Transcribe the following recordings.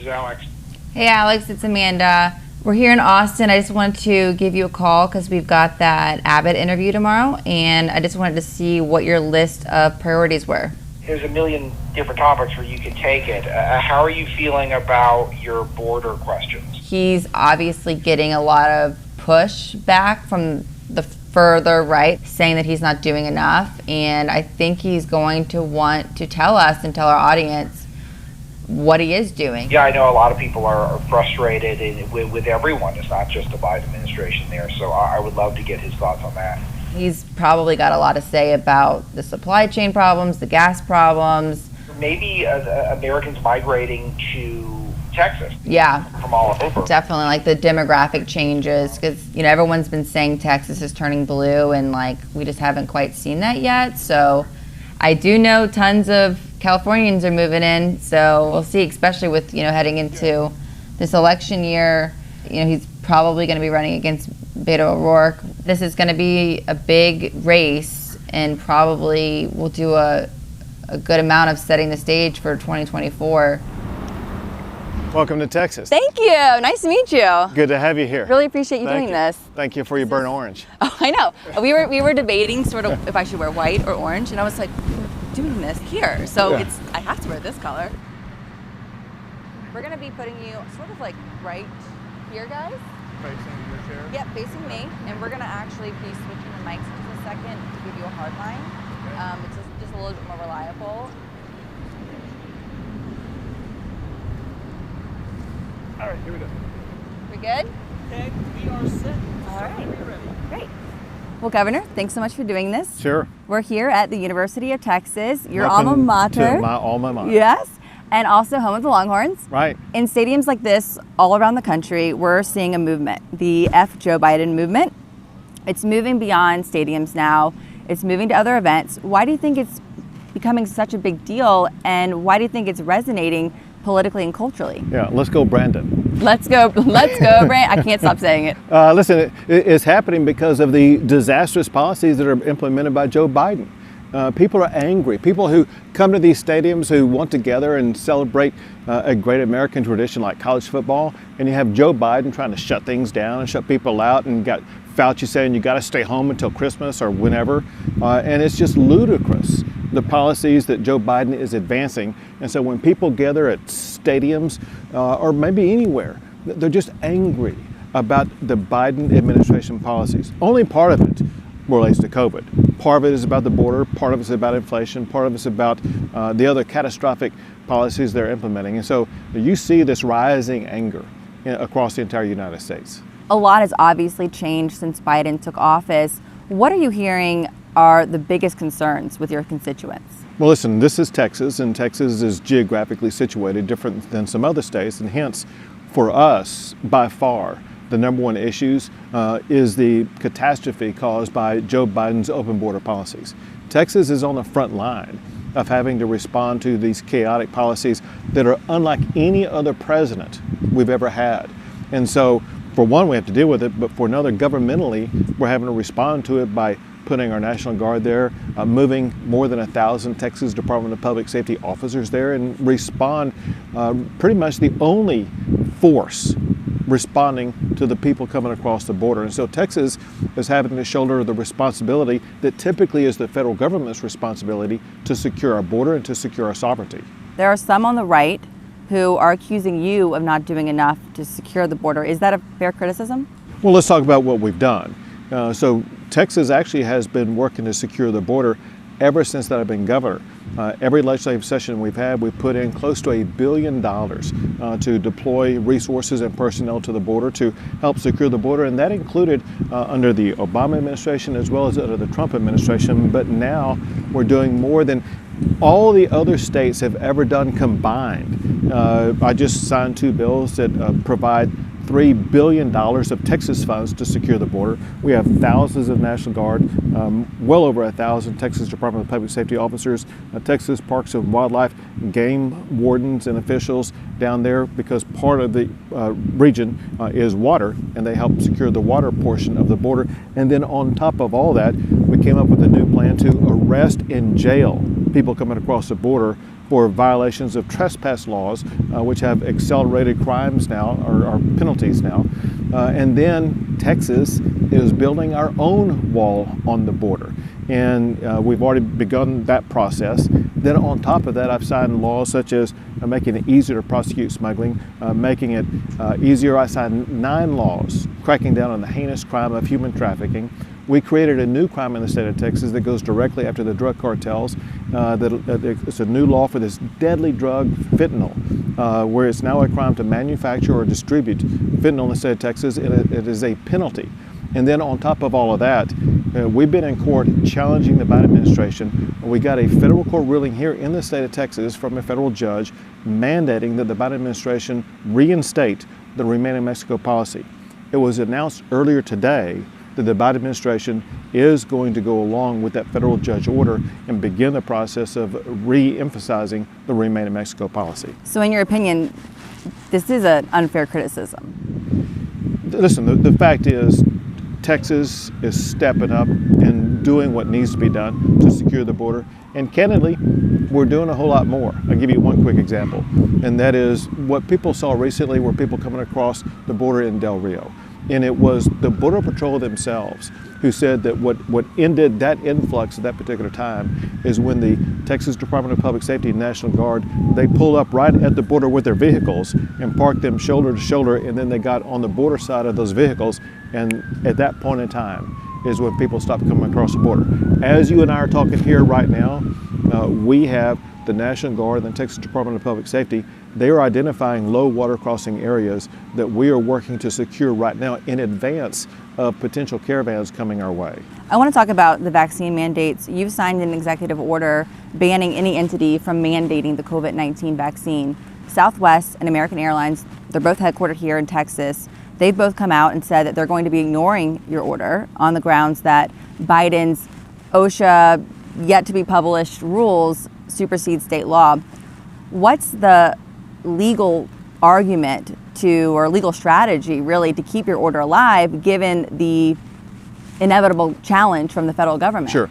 Alex. Hey Alex, it's Amanda. We're here in Austin. I just wanted to give you a call because we've got that Abbott interview tomorrow, and I just wanted to see what your list of priorities were. There's a million different topics where you could take it. How are you feeling about your border questions? He's obviously getting a lot of pushback from the further right, saying that he's not doing enough, and I think he's going to want to tell us and tell our audience what he is doing. Yeah, I know a lot of people are frustrated with everyone. It's not just the Biden administration there, so I would love to get his thoughts on that. He's probably got a lot to say about the supply chain problems, the gas problems. Maybe Americans migrating to Texas. Yeah. From all over. Definitely, like the demographic changes, because, you know, everyone's been saying Texas is turning blue, and like we just haven't quite seen that yet. So I do know tons of Californians are moving in, so we'll see, especially with, you know, heading into this election year. You know, he's probably going to be running against Beto O'Rourke. This is going to be a big race, and probably will do a good amount of setting the stage for 2024. Welcome to Texas. Thank you. Nice to meet you. Good to have you here. Really appreciate you doing this. Thank you for your burnt orange. Oh, I know. We were debating sort of if I should wear white or orange, and I was like, we're doing this here, so Yeah. I have to wear this color. We're gonna be putting you sort of like right here, guys. Facing your chair? Yep, facing me, and we're gonna actually be switching the mics in just a second to give you a hard line. It's just a little bit more reliable. All right, here we go. We good? Okay, we are set. All right. Be ready. Great. Well, Governor, thanks so much for doing this. Sure. We're here at the University of Texas, your Welcome alma mater. to my alma mater. Yes, and also home of the Longhorns. Right. In stadiums like this all around the country, we're seeing a movement, the F Joe Biden movement. It's moving beyond stadiums now. It's moving to other events. Why do you think it's becoming such a big deal, and why do you think it's resonating politically and culturally? Yeah, let's go, Brandon. Let's go, Brand. I can't stop saying it. Listen, it's happening because of the disastrous policies that are implemented by Joe Biden. People are angry. People who come to these stadiums who want to gather and celebrate a great American tradition like college football, and you have Joe Biden trying to shut things down and shut people out, and got Fauci saying you got to stay home until Christmas or whenever, and it's just ludicrous, the policies that Joe Biden is advancing. And so when people gather at stadiums or maybe anywhere, they're just angry about the Biden administration policies. Only part of it relates to COVID. Part of it is about the border, part of it is about inflation, part of it is about the other catastrophic policies they're implementing. And so you see this rising anger across the entire United States. A lot has obviously changed since Biden took office. What are you hearing are the biggest concerns with your constituents? Well, listen, this is Texas, and Texas is geographically situated different than some other states, and hence, for us, by far, the number one issues is the catastrophe caused by Joe Biden's open border policies. Texas is on the front line of having to respond to these chaotic policies that are unlike any other president we've ever had. And so, for one, we have to deal with it, but for another, governmentally, we're having to respond to it by putting our National Guard there, moving more than 1,000 Texas Department of Public Safety officers there, and respond pretty much the only force responding to the people coming across the border. And so Texas is having to shoulder the responsibility that typically is the federal government's responsibility to secure our border and to secure our sovereignty. There are some on the right who are accusing you of not doing enough to secure the border. Is that a fair criticism? Well, let's talk about what we've done. So Texas actually has been working to secure the border ever since that I've been governor. Every legislative session we've had, we've put in close to $1 billion to deploy resources and personnel to the border to help secure the border, and that included under the Obama administration as well as under the Trump administration. But now we're doing more than all the other states have ever done combined. I just signed 2 bills that provide $3 billion of Texas funds to secure the border. We have thousands of National Guard, well over 1,000 Texas Department of Public Safety officers, Texas Parks and Wildlife, game wardens and officials down there, because part of the region is water, and they help secure the water portion of the border. And then on top of all that, we came up with a new plan to arrest and jail people coming across the border for violations of trespass laws, which have accelerated crimes now, or penalties now. And then Texas is building our own wall on the border. And we've already begun that process. Then on top of that, I've signed laws such as making it easier to prosecute smuggling, making it easier. I signed 9 laws cracking down on the heinous crime of human trafficking. We created a new crime in the state of Texas that goes directly after the drug cartels. It's a new law for this deadly drug, fentanyl, where it's now a crime to manufacture or distribute fentanyl in the state of Texas, and it is a penalty. And then on top of all of that, we've been in court challenging the Biden administration. We got a federal court ruling here in the state of Texas from a federal judge mandating that the Biden administration reinstate the Remain in Mexico policy. It was announced earlier today that the Biden administration is going to go along with that federal judge order and begin the process of re-emphasizing the Remain in Mexico policy. So in your opinion, this is an unfair criticism? Listen, the fact is, Texas is stepping up and doing what needs to be done to secure the border. And candidly, we're doing a whole lot more. I'll give you one quick example, and that is what people saw recently were people coming across the border in Del Rio. And it was the Border Patrol themselves who said that what ended that influx at that particular time is when the Texas Department of Public Safety and National Guard, they pulled up right at the border with their vehicles and parked them shoulder to shoulder, and then they got on the border side of those vehicles, and at that point in time is when people stopped coming across the border. As you and I are talking here right now, we have the National Guard and the Texas Department of Public Safety. They are identifying low water crossing areas that we are working to secure right now in advance of potential caravans coming our way. I want to talk about the vaccine mandates. You've signed an executive order banning any entity from mandating the COVID-19 vaccine. Southwest and American Airlines, they're both headquartered here in Texas. They've both come out and said that they're going to be ignoring your order on the grounds that Biden's OSHA yet to be published rules supersede state law. What's the legal argument or legal strategy really to keep your order alive given the inevitable challenge from the federal government? Sure.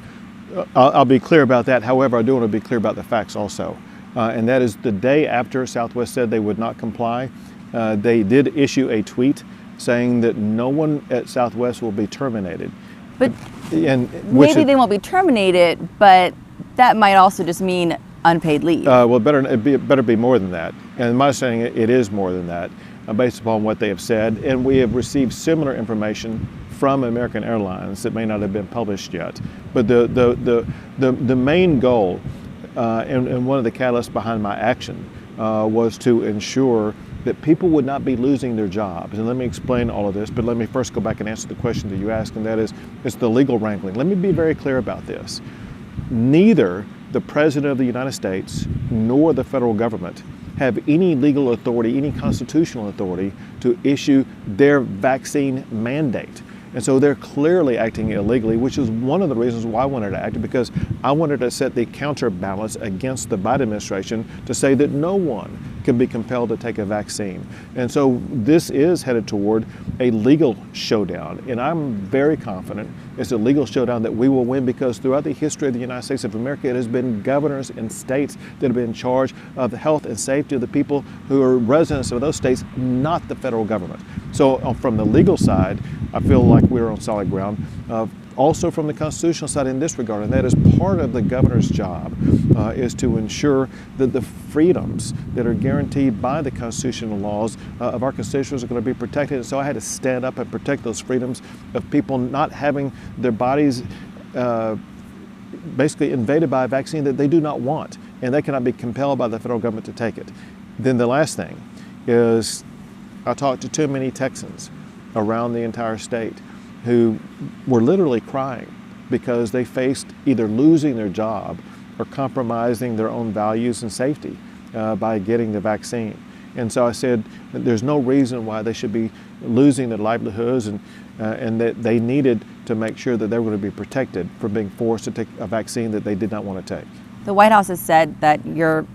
I'll be clear about that. However, I do want to be clear about the facts also. And that is the day after Southwest said they would not comply, they did issue a tweet saying that no one at Southwest will be terminated. But maybe they won't be terminated, but that might also just mean unpaid leave. Well, it better be more than that. And my understanding, it is more than that, based upon what they have said. And we have received similar information from American Airlines that may not have been published yet. But the main goal and one of the catalysts behind my action was to ensure that people would not be losing their jobs. And let me explain all of this, but let me first go back and answer the question that you asked, and that is, it's the legal wrangling. Let me be very clear about this. Neither the President of the United States nor the federal government have any legal authority, any constitutional authority to issue their vaccine mandate. And so they're clearly acting illegally, which is one of the reasons why I wanted to act, because I wanted to set the counterbalance against the Biden administration to say that no one can be compelled to take a vaccine. And so this is headed toward a legal showdown. And I'm very confident it's a legal showdown that we will win, because throughout the history of the United States of America, it has been governors and states that have been in charge of the health and safety of the people who are residents of those states, not the federal government. So from the legal side, I feel like we're on solid ground. Also from the constitutional side in this regard, and that is part of the governor's job, is to ensure that the freedoms that are guaranteed by the constitutional laws of our constituents are going to be protected. And so I had to stand up and protect those freedoms of people not having their bodies basically invaded by a vaccine that they do not want, and they cannot be compelled by the federal government to take it. Then the last thing is, I talked to too many Texans around the entire state who were literally crying because they faced either losing their job or compromising their own values and safety by getting the vaccine. And so I said that there's no reason why they should be losing their livelihoods, and that they needed to make sure that they were going to be protected from being forced to take a vaccine that they did not want to take. The White House has said that you're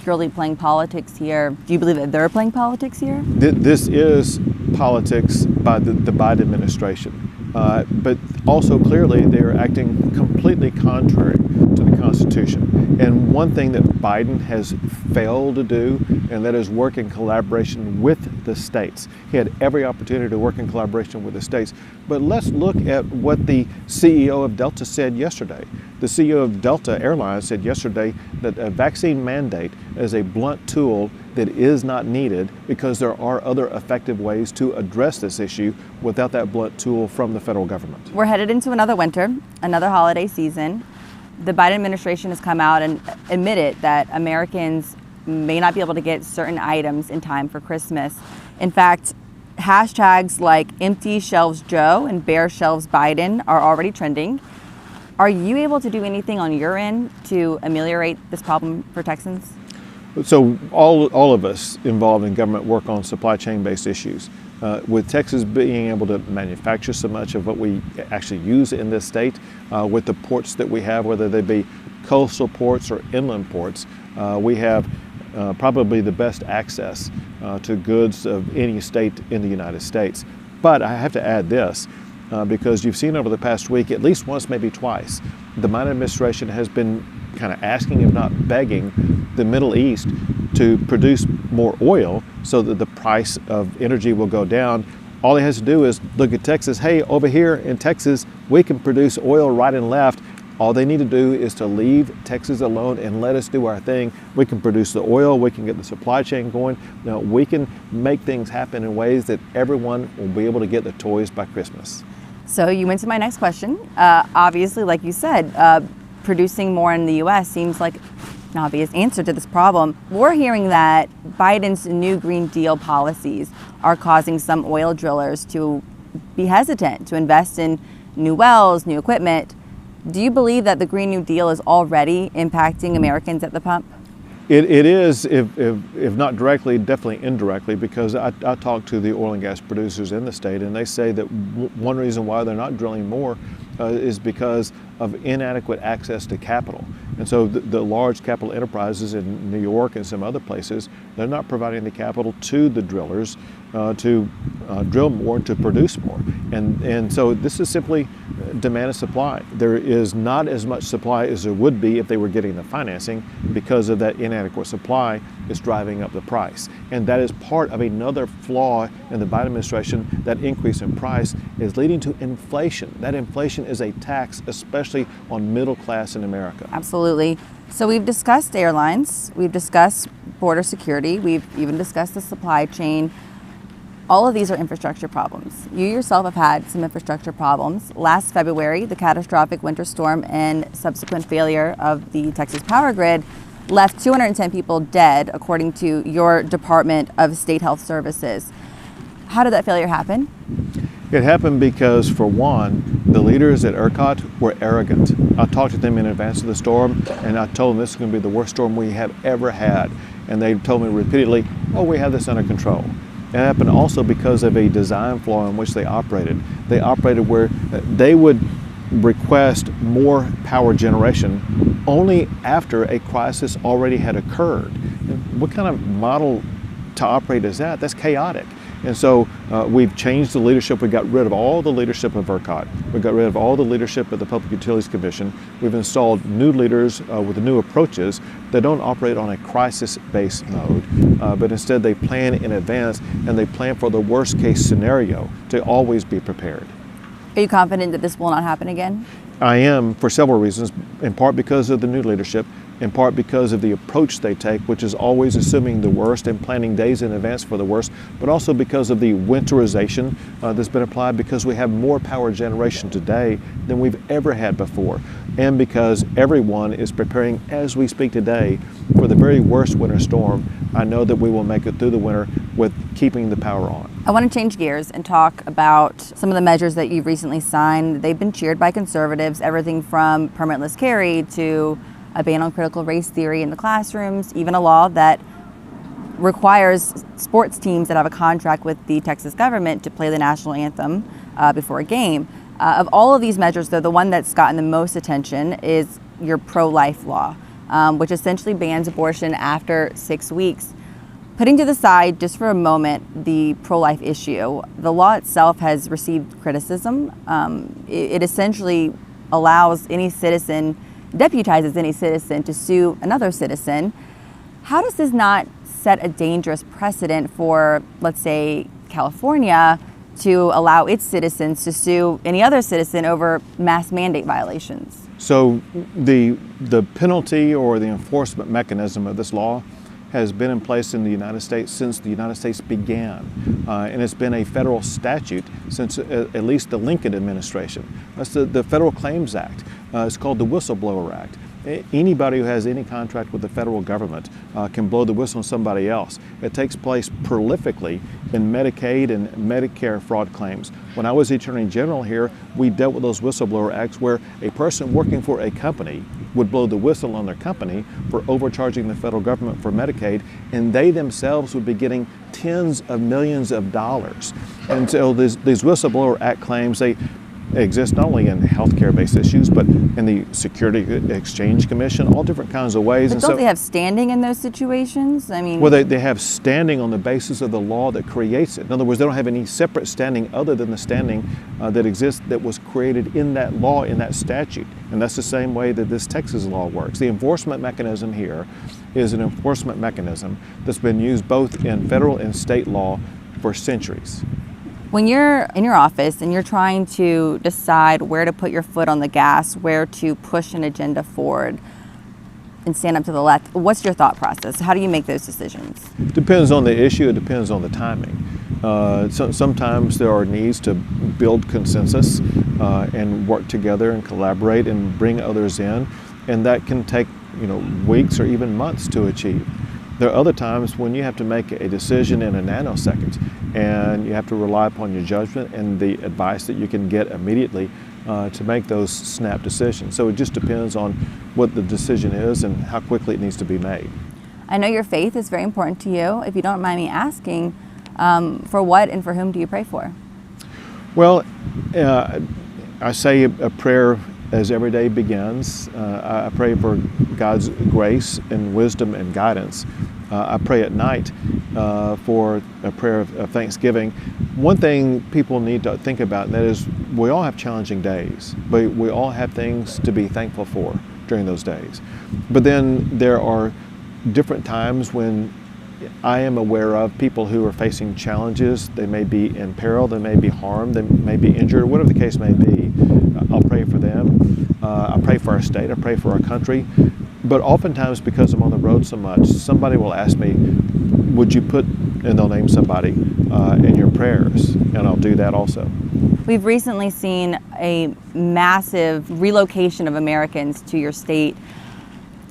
purely playing politics here. Do you believe that they're playing politics here? This is politics by the Biden administration. but also clearly they are acting completely contrary to the Constitution. And one thing that Biden has failed to do, and that is work in collaboration with the states. He had every opportunity to work in collaboration with the states. But let's look at what the CEO of Delta said yesterday. The CEO of Delta Airlines said yesterday that a vaccine mandate is a blunt tool that is not needed because there are other effective ways to address this issue without that blunt tool from the federal government. We're headed into another winter, another holiday season. The Biden administration has come out and admitted that Americans may not be able to get certain items in time for Christmas. In fact, hashtags like Empty Shelves Joe and Bare Shelves Biden are already trending. Are you able to do anything on your end to ameliorate this problem for Texans? So all of us involved in government work on supply chain based issues. With Texas being able to manufacture so much of what we actually use in this state, with the ports that we have, whether they be coastal ports or inland ports, we have probably the best access to goods of any state in the United States. But I have to add this, because you've seen over the past week, at least once, maybe twice, the Biden administration has been kind of asking, if not begging, the Middle East to produce more oil so that the price of energy will go down. All he has to do is look at Texas. Hey, over here in Texas, we can produce oil right and left. All they need to do is to leave Texas alone and let us do our thing. We can produce the oil, we can get the supply chain going. Now, we can make things happen in ways that everyone will be able to get the toys by Christmas. So you went to my next question. Obviously, like you said, producing more in the U.S. seems like an obvious answer to this problem. We're hearing that Biden's new Green Deal policies are causing some oil drillers to be hesitant to invest in new wells, new equipment. Do you believe that the Green New Deal is already impacting Americans at the pump? It is, if not directly, definitely indirectly, because I talked to the oil and gas producers in the state, and they say that one reason why they're not drilling more is because of inadequate access to capital. And so the large capital enterprises in New York and some other places, they're not providing the capital to the drillers to drill more and to produce more. And so this is simply demand and supply. There is not as much supply as there would be if they were getting the financing, because of that inadequate supply is driving up the price. And that is part of another flaw in the Biden administration. That increase in price is leading to inflation. That inflation is a tax, especially on middle class in America. Absolutely. So we've discussed airlines, we've discussed border security, we've even discussed the supply chain. All of these are infrastructure problems. You yourself have had some infrastructure problems. Last February, the catastrophic winter storm and subsequent failure of the Texas power grid left 210 people dead, according to your Department of State Health Services. How did that failure happen? It happened because, for one, the leaders at ERCOT were arrogant. I talked to them in advance of the storm, and I told them this is going to be the worst storm we have ever had. And they told me repeatedly, oh, we have this under control. It happened also because of a design flaw in which they operated. They operated where they would request more power generation only after a crisis already had occurred. And what kind of model to operate is that? That's chaotic. And so we've changed the leadership. We got rid of all the leadership of ERCOT. We got rid of all the leadership of the Public Utilities Commission. We've installed new leaders with new approaches that don't operate on a crisis-based mode, but instead they plan in advance, and they plan for the worst-case scenario to always be prepared. Are you confident that this will not happen again? I am, for several reasons, in part because of the new leadership, in part because of the approach they take, which is always assuming the worst and planning days in advance for the worst, but also because of the winterization that's been applied, because we have more power generation today than we've ever had before, and because everyone is preparing as we speak today for the very worst winter storm. I know that we will make it through the winter with keeping the power on. I want to change gears and talk about some of the measures that you've recently signed. They've been cheered by conservatives, everything from permitless carry to a ban on critical race theory in the classrooms, even a law that requires sports teams that have a contract with the Texas government to play the national anthem before a game. Of all of these measures, though, the one that's gotten the most attention is your ProLife Law, which essentially bans abortion after 6 weeks. Putting to the side, just for a moment, the pro-life issue, the law itself has received criticism. It essentially allows any citizen, deputizes any citizen to sue another citizen. How does this not set a dangerous precedent for, let's say, California to allow its citizens to sue any other citizen over mass mandate violations? So the penalty or the enforcement mechanism of this law has been in place in the United States since the United States began. And it's been a federal statute since at least the Lincoln administration. That's the Federal Claims Act. It's called the Whistleblower Act. Anybody who has any contract with the federal government can blow the whistle on somebody else. It takes place prolifically in Medicaid and Medicare fraud claims. When I was Attorney General here, we dealt with those whistleblower acts where a person working for a company would blow the whistle on their company for overcharging the federal government for Medicaid, and they themselves would be getting tens of millions of dollars. And so these whistleblower act claims, they exist not only in healthcare-based issues, but in the Security Exchange Commission, all different kinds of ways. But don't they have standing in those situations? I mean, well, they have standing on the basis of the law that creates it. In other words, they don't have any separate standing other than the standing that exists that was created in that law, in that statute. And that's the same way that this Texas law works. The enforcement mechanism here is an enforcement mechanism that's been used both in federal and state law for centuries. When you're in your office and you're trying to decide where to put your foot on the gas, where to push an agenda forward and stand up to the left, what's your thought process? How do you make those decisions? Depends on the issue, it depends on the timing. Sometimes there are needs to build consensus and work together and collaborate and bring others in, and that can take weeks or even months to achieve. There are other times when you have to make a decision in a nanosecond, and you have to rely upon your judgment and the advice that you can get immediately to make those snap decisions. So it just depends on what the decision is and how quickly it needs to be made. I know your faith is very important to you. If you don't mind me asking, for what and for whom do you pray for? Well, I say a prayer as every day begins. I pray for God's grace and wisdom and guidance. I pray at night for a prayer of thanksgiving. One thing people need to think about, and that is we all have challenging days, but we all have things to be thankful for during those days. But then there are different times when I am aware of people who are facing challenges. They may be in peril, they may be harmed, they may be injured, whatever the case may be. I'll pray for them. I pray for our state, I pray for our country. But oftentimes, because I'm on the road so much, somebody will ask me, would you put, and they'll name somebody, in your prayers, and I'll do that also. We've recently seen a massive relocation of Americans to your state.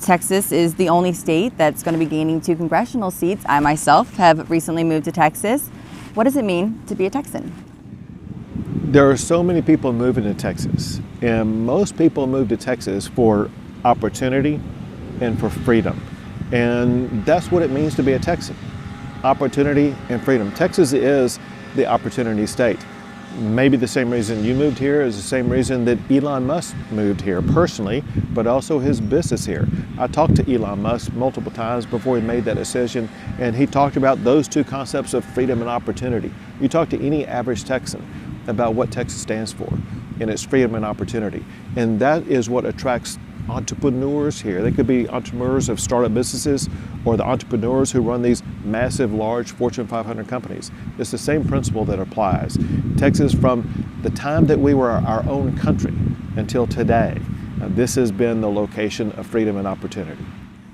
Texas is the only state that's going to be gaining 2 congressional seats. I myself have recently moved to Texas. What does it mean to be a Texan? There are so many people moving to Texas, and most people move to Texas for opportunity and for freedom. And that's what it means to be a Texan. Opportunity and freedom. Texas is the opportunity state. Maybe the same reason you moved here is the same reason that Elon Musk moved here personally, but also his business here. I talked to Elon Musk multiple times before he made that decision, and he talked about those 2 concepts of freedom and opportunity. You talk to any average Texan about what Texas stands for, and it's freedom and opportunity. And that is what attracts entrepreneurs here. They could be entrepreneurs of startup businesses or the entrepreneurs who run these massive, large Fortune 500 companies. It's the same principle that applies. Texas, from the time that we were our own country until today, this has been the location of freedom and opportunity.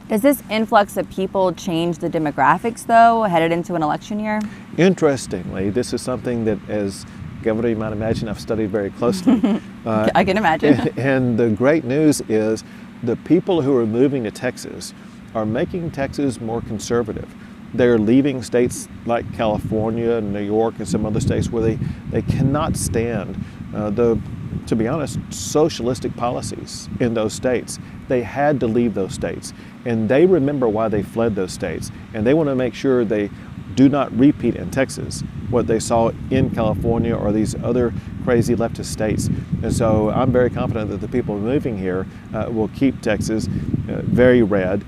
Does this influx of people change the demographics, though, headed into an election year? Interestingly, this is something that, as Governor, you might imagine, I've studied very closely. I can imagine. And the great news is the people who are moving to Texas are making Texas more conservative. They're leaving states like California and New York and some other states where they cannot stand to be honest, socialistic policies in those states. They had to leave those states. And they remember why they fled those states. And they want to make sure they do not repeat in Texas what they saw in California or these other crazy leftist states. And so I'm very confident that the people moving here will keep Texas very red.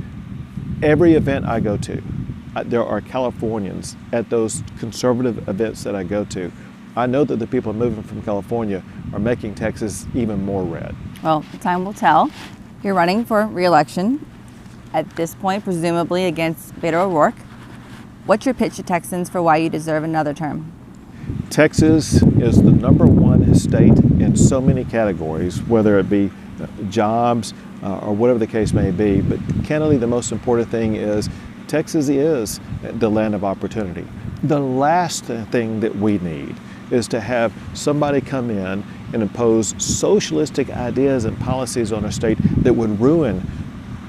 Every event I go to, there are Californians at those conservative events that I go to. I know that the people moving from California are making Texas even more red. Well, time will tell. You're running for re-election at this point, presumably against Beto O'Rourke. What's your pitch to Texans for why you deserve another term? Texas is the #1 state in so many categories, whether it be jobs or whatever the case may be. But candidly, the most important thing is Texas is the land of opportunity. The last thing that we need is to have somebody come in and impose socialistic ideas and policies on our state that would ruin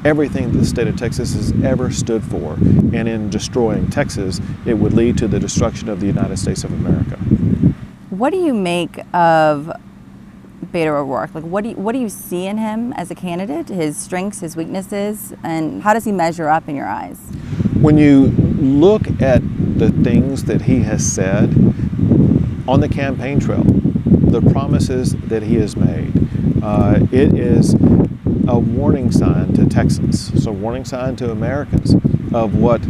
everything that the state of Texas has ever stood for. And in destroying Texas, it would lead to the destruction of the United States of America. What do you make of Beto O'Rourke? Like, what do you see in him as a candidate, his strengths, his weaknesses, and how does he measure up in your eyes? When you look at the things that he has said on the campaign trail, the promises that he has made, it is a warning sign to Texans. It's a warning sign to Americans of what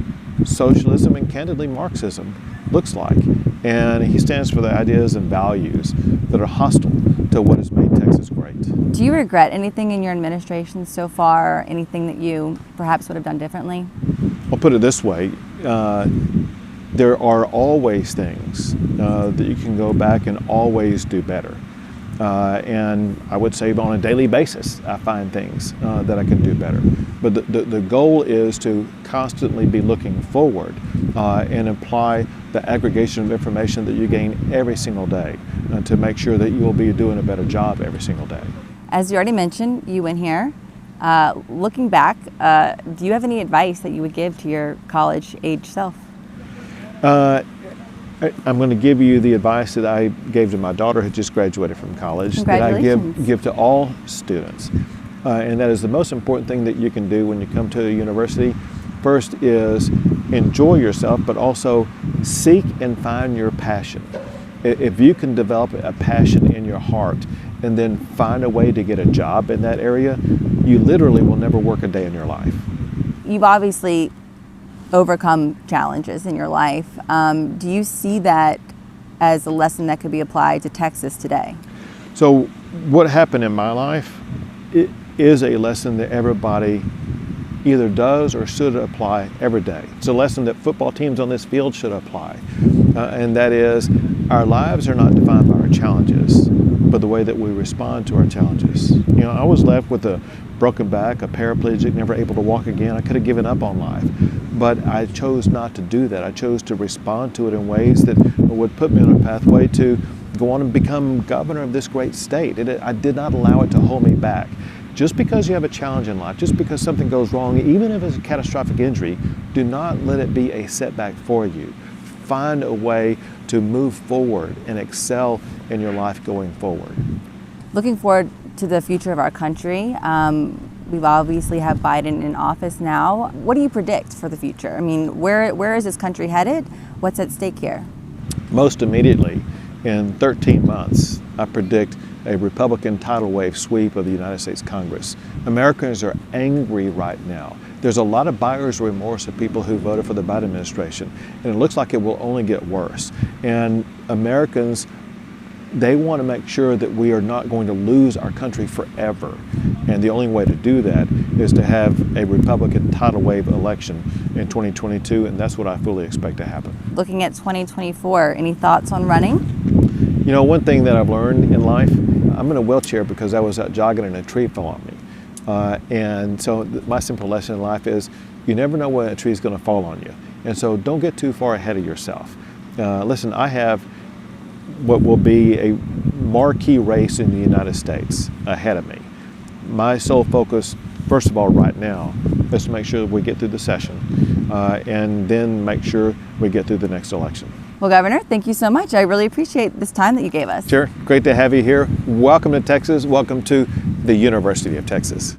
socialism and candidly Marxism looks like. And he stands for the ideas and values that are hostile to what has made Texas great. Do you regret anything in your administration so far, anything that you perhaps would have done differently? I'll put it this way. There are always things that you can go back and always do better. And I would say on a daily basis, I find things that I can do better. But the goal is to constantly be looking forward and apply the aggregation of information that you gain every single day to make sure that you will be doing a better job every single day. As you already mentioned, you win here. Looking back, do you have any advice that you would give to your college-age self? I'm going to give you the advice that I gave to my daughter who just graduated from college, that I give to all students. And that is the most important thing that you can do when you come to a university. First is enjoy yourself, but also seek and find your passion. If you can develop a passion in your heart and then find a way to get a job in that area, you literally will never work a day in your life. You've obviously overcome challenges in your life. Do you see that as a lesson that could be applied to Texas today? So what happened in my life, it is a lesson that everybody either does or should apply every day. It's a lesson that football teams on this field should apply. And that is, our lives are not defined by our challenges, but the way that we respond to our challenges. You know, I was left with a broken back, a paraplegic, never able to walk again. I could have given up on life, but I chose not to do that. I chose to respond to it in ways that would put me on a pathway to go on and become governor of this great state. I did not allow it to hold me back. Just because you have a challenge in life, just because something goes wrong, even if it's a catastrophic injury, do not let it be a setback for you. Find a way to move forward and excel in your life going forward. Looking forward to the future of our country, we've obviously have Biden in office now. What do you predict for the future? I mean, where is this country headed? What's at stake here? Most immediately, in 13 months, I predict a Republican tidal wave sweep of the United States Congress. Americans are angry right now. There's a lot of buyer's remorse of people who voted for the Biden administration, and it looks like it will only get worse. And Americans, they want to make sure that we are not going to lose our country forever. And the only way to do that is to have a Republican tidal wave election in 2022, and that's what I fully expect to happen. Looking at 2024, any thoughts on running? You know, one thing that I've learned in life, I'm in a wheelchair because I was out jogging and a tree fell on me. And so my simple lesson in life is you never know when a tree is going to fall on you. And so don't get too far ahead of yourself. Listen, I have what will be a marquee race in the United States ahead of me. My sole focus, first of all, right now, is to make sure that we get through the session and then make sure we get through the next election. Well, Governor, thank you so much. I really appreciate this time that you gave us. Sure. Great to have you here. Welcome to Texas. Welcome to the University of Texas.